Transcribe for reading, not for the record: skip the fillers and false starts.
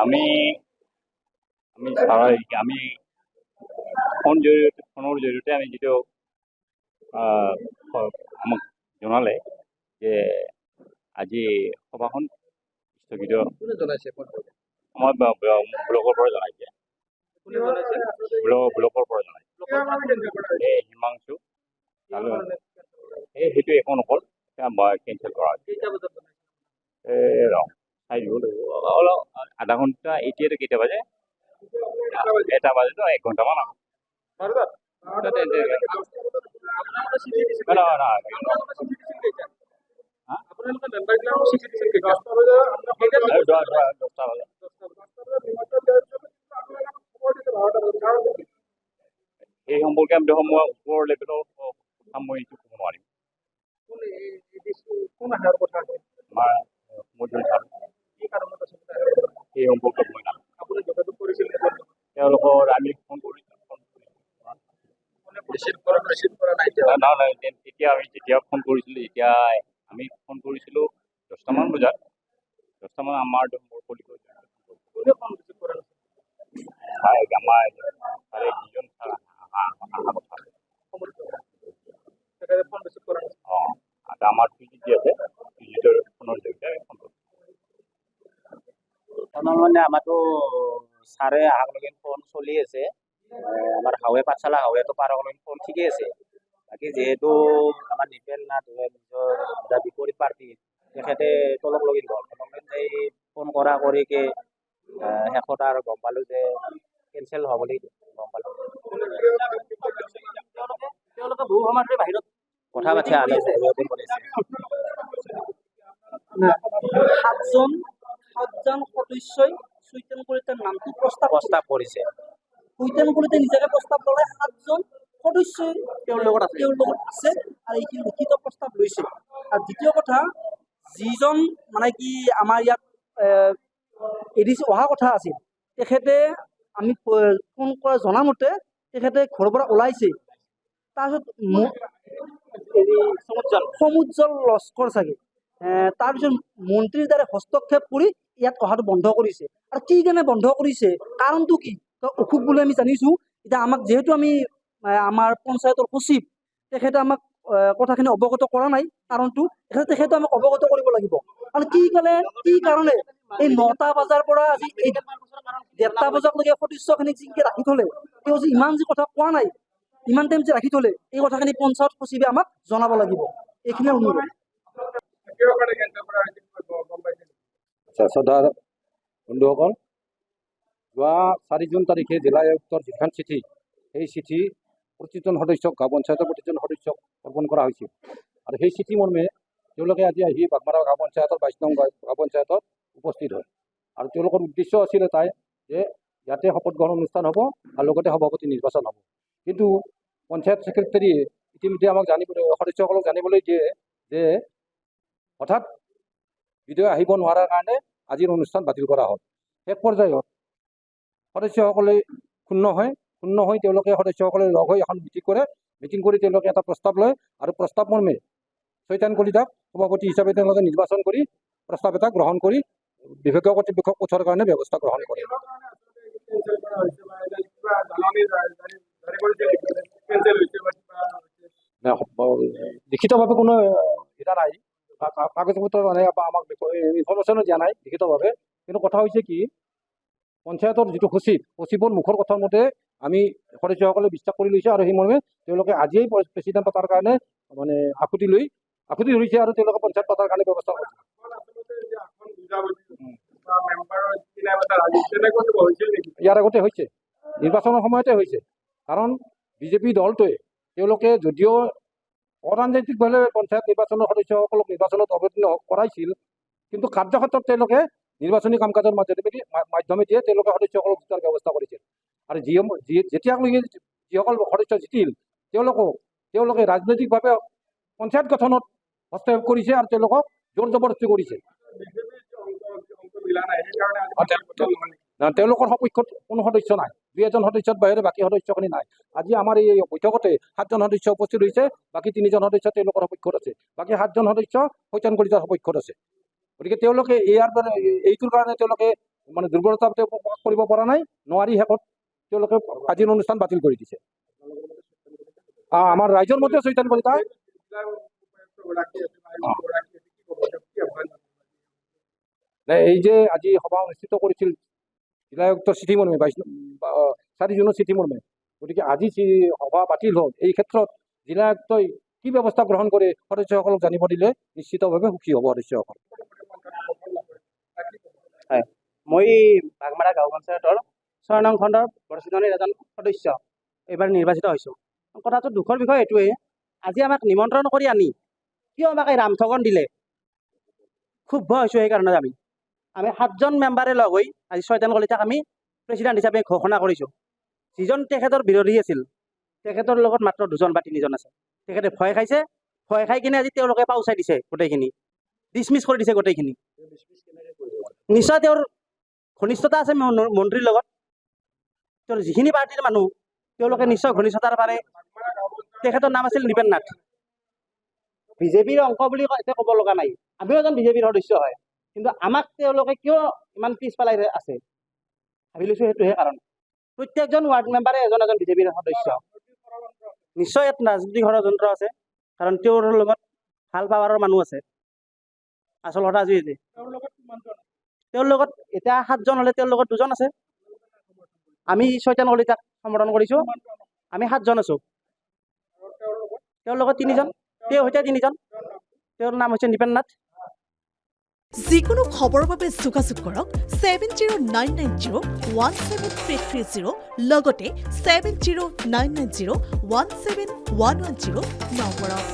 আমি আমি স্বাভাৱিক আমি ফোনৰ জৰিয়তে আমি যিটো আমাক জনালে যে আজি সভাখন স্থগিত আমাৰ ব্লকৰ পৰা জনাইছে ব্লকৰ পৰা জনাইছে এই হিমাংশু সেইটো একো নকল কেঞ্চেল কৰা হৈছে চাই দিব লাগিব অলপ আধা ঘণ্টা এতিয়াতো কেইটা বাজে এটা বাজে তো 1 ঘণ্টামান আগত দহটা বাজে এই সম্পৰ্কে আমি মই ওপৰৰ লেভেলৰ মই এইটো ক'ব নোৱাৰিম আমাৰ মজুৰি থাক এই সম্পৰ্কে মই নাম তেওঁলোকৰ আমি ফোন কৰিছোঁ তেতিয়া আমি যেতিয়া ফোন কৰিছিলোঁ যেতিয়া আমি ফোন কৰিছিলোঁ 10টামান বজাত 10টামান আমাৰ মোৰ পলিটিকেল আমাৰ যিজন আমাৰ পিজিটি আছে পিজিটিৰ ফোনৰ জৰিয়তে ফোন কৰিছোঁ মানে আমাৰতো ছাৰে অহালৈকে ফোন চলি আছে আমাৰ হাৱে পাঠশালা হাৱেতো পাৰ হ'লে ফোন ঠিকেই আছে বাকী যিহেতু আমাৰ নিপেল নাথ নিজৰ বিপৰীত প্ৰাৰ্থী তেখেতে তলক লগিন গ'ল এই ফোন কৰা কৰিকে শেষত আৰু গম পালোঁ যে কেঞ্চেল হ'ব বুলি গম পালোঁ তেওঁলোকে বহু সময় ধৰি বাহিৰত কথা পাতি আছে সাতজন সদস্যই চৈতন্য কলিতাৰ নামটো প্ৰস্তাৱ কৰিছে চৈতন্য কলিতাই নিজকে প্ৰস্তাৱ ল'লে 7জন সদস্যই তেওঁৰ লগত আছে আৰু এইখিনি লিখিত প্ৰস্তাৱ লৈছে আৰু দ্বিতীয় কথা যিজন মানে কি আমাৰ ইয়াত এডিচি অহা কথা আছিল তেখেতে আমি ফোন কৰা জনামতে তেখেতে ঘৰৰ পৰা ওলাইছে তাৰপিছত সমুজ্জ্বল লস্কৰ চাগে তাৰপিছত মন্ত্ৰীৰ দ্বাৰা হস্তক্ষেপ কৰি ইয়াত অহাটো বন্ধ কৰিছে আৰু কি কাৰণে বন্ধ কৰিছে কাৰণটো কি অসুখ বুলি আমি জানিছোঁ এতিয়া আমাক যিহেতু আমি আমাৰ পঞ্চায়তৰ সচিব তেখেতে আমাক কথাখিনি অৱগত কৰা নাই কাৰণটো তেখেতে আমাক অৱগত কৰিব লাগিব আৰু কি কাৰণে এই 9টা বজাৰ পৰা আজি 1:30 বজালৈকে সদস্যখিনিক যিকে ৰাখি থলে তেওঁ যে ইমান যি কথা কোৱা নাই ইমান টাইম যে ৰাখি থলে এই কথাখিনি পঞ্চায়ত সচিবে আমাক জনাব লাগিব এইখিনিয়ে অনুৰোধ শ্ৰদ্ধা বন্ধুসকল যোৱা 4 জুন তাৰিখে জিলা আয়ুক্তৰ যিখন চিঠি সেই চিঠি প্ৰতিজন সদস্যক গাঁও পঞ্চায়তৰ প্ৰতিজন সদস্যক অৰ্পণ কৰা হৈছিল আৰু সেই চিঠি মৰ্মে তেওঁলোকে আজি আহি বাগমাৰা গাঁও পঞ্চায়তৰ 22 নং গাঁও পঞ্চায়তত উপস্থিত হয় আৰু তেওঁলোকৰ উদ্দেশ্য আছিল এটাই যে ইয়াতে শপত গ্ৰহণ অনুষ্ঠান হ'ব আৰু লগতে সভাপতি নিৰ্বাচন হ'ব কিন্তু পঞ্চায়ত ছেক্ৰেটাৰীয়ে ইতিমধ্যে আমাক সদস্যসকলক জানিবলৈ দিয়ে যে হঠাৎ বিধেয় আহিব নোৱাৰাৰ কাৰণে আজিৰ অনুষ্ঠান বাতিল কৰা হ'ল শেষ পৰ্যায়ত সদস্যসকলে ক্ষুণ্ণ হৈ তেওঁলোকে সদস্যসকলে লগ হৈ এখন মিটিং কৰি তেওঁলোকে এটা প্ৰস্তাৱ লয় আৰু প্ৰস্তাৱ মৰ্মে চৈতন্য কলিতাক সভাপতি হিচাপে তেওঁলোকে নিৰ্বাচন কৰি প্ৰস্তাৱ এটা গ্ৰহণ কৰি বিভাগীয় কৰ্তৃপক্ষক পঠোৱাৰ কাৰণে ব্যৱস্থা গ্ৰহণ কৰে লিখিতভাৱে কোনো এটা নাই কাগজ পত্ৰ মানে আমাক ইনফৰ্মেশ্যনো দিয়া নাই লিখিতভাৱে কিন্তু কথা হৈছে কি পঞ্চায়তৰ যিটো সচিবৰ মুখৰ কথাৰ মতে আমি সদস্যসকলে বিশ্বাস কৰি লৈছে আৰু সেই মৰ্মে তেওঁলোকে আজিয়েই প্ৰেচিডেণ্ট পতাৰ কাৰণে মানে আকুতি ধৰিছে আৰু তেওঁলোকে পঞ্চায়ত পতাৰ কাৰণে ব্যৱস্থা কৰিছে ইয়াৰ আগতে হৈছে নিৰ্বাচনৰ সময়তে হৈছে কাৰণ বিজেপি দলটোৱে তেওঁলোকে যদিও অৰাজনৈতিকভাৱে পঞ্চায়ত নিৰ্বাচনৰ সদস্যসকলক নিৰ্বাচনত অৱতীৰ্ণ কৰাইছিল কিন্তু কাৰ্যক্ষেত্ৰত তেওঁলোকে নিৰ্বাচনী কাম কাজৰ মাধ্যমেদিয়ে তেওঁলোকে সদস্যসকলক জিকাৰ ব্যৱস্থা কৰিছিল আৰু যেতিয়ালৈকে যিসকল সদস্য জিকিল তেওঁলোকে ৰাজনৈতিকভাৱে পঞ্চায়ত গঠনত হস্তক্ষেপ কৰিছে আৰু তেওঁলোকক জোৰ জবৰদস্তি কৰিছে তেওঁলোকৰ সপক্ষত কোনো সদস্য নাই 2-এজন সদস্যৰ বাহিৰে বাকী সদস্যখিনি নাই আজি আমাৰ এই বৈঠকতে 7জন সদস্য উপস্থিত হৈছে বাকী 3জন সদস্য তেওঁলোকৰ সপক্ষত আছে বাকী 7জন সদস্য চৈতন্য কলিতাৰ সপক্ষত আছে গতিকে তেওঁলোকে এইটোৰ কাৰণে তেওঁলোকে মানে দুৰ্বলতা প্ৰকাশ কৰিব পৰা নাই, নোৱাৰি শেষত তেওঁলোকে আজিৰ অনুষ্ঠান বাতিল কৰি দিছে। আমাৰ ৰাইজৰ মধ্যে চৈতান কলিতা এই যে আজি সভা অনুষ্ঠিত কৰিছিল জিলা আয়ুক্তৰ চিঠি মৰ্মে 4 জুনৰ চিঠি মৰ্মে, গতিকে আজি সভা বাতিল হ'ল, এই ক্ষেত্ৰত জিলা আয়ুক্তই কি ব্যৱস্থা গ্ৰহণ কৰি সদস্যসকলক জানিব দিলে নিশ্চিতভাৱে সুখী হ'ব সদস্যসকল। হয়, মই বাগমাৰা গাঁও পঞ্চায়তৰ 6 নং খণ্ডৰ বৰচিতনীৰ এজন সদস্য এইবাৰ নিৰ্বাচিত হৈছোঁ। কথাটো দুখৰ বিষয় এইটোৱেই, আজি আমাক নিমন্ত্ৰণ কৰি আনি কিয় আমাক এই ৰামঠগন দিলে, ক্ষুব্ধ হৈছোঁ। সেইকাৰণে আমি 7জন মেম্বাৰে লগ হৈ আজি চৈতান কলিতাক আমি প্ৰেচিডেণ্ট হিচাপে ঘোষণা কৰিছোঁ। যিজন তেখেতৰ বিৰোধী আছিল, তেখেতৰ লগত মাত্ৰ 2জন বা 3জন আছে। তেখেতে ভয় খাইছে, ভয় খাই কিনে আজি তেওঁলোকে পাউচাই দিছে, গোটেইখিনি ডিছমিছ কৰি দিছে গোটেইখিনি। নিশ্চয় তেওঁৰ ঘনিষ্ঠতা আছে মন্ত্ৰীৰ লগত, তেওঁৰ যিখিনি পাৰ্টিৰ মানুহ তেওঁলোকে নিশ্চয় ঘনিষ্ঠতাৰ পাৰে। তেখেতৰ নাম আছিল নৃপেন নাথ, বিজেপিৰ অংশ বুলি এতিয়া ক'ব লগা নাই, আমিও এজন বিজেপিৰ সদস্য হয়, কিন্তু আমাক তেওঁলোকে কিয় ইমান পিছ পেলাই আছে ভাবি লৈছোঁ, সেইটোহে কাৰণ। প্ৰত্যেকজন ৱাৰ্ড মেম্বাৰে এজন বিজেপিৰ সদস্য। নিশ্চয় ইয়াত ৰাজনৈতিক ষড়যন্ত্ৰ আছে, কাৰণ তেওঁৰ লগত ভাল পাৱাৰৰ মানুহ আছে। আচল কথা আজি তেওঁৰ লগত এতিয়া 7জন হ'লে তেওঁৰ লগত 2জন আছে। আমি চৈতান কলিতাক সমৰ্থন কৰিছোঁ, আমি 7জন আছোঁ। তেওঁৰ লগত 3জন, তেওঁৰ সৈতে 3জন, তেওঁৰ নাম হৈছে নৃপেন নাথ। যিকোনো খবৰৰ বাবে যোগাযোগ কৰক 7099017330 লগতে 7099017110 নম্বৰত।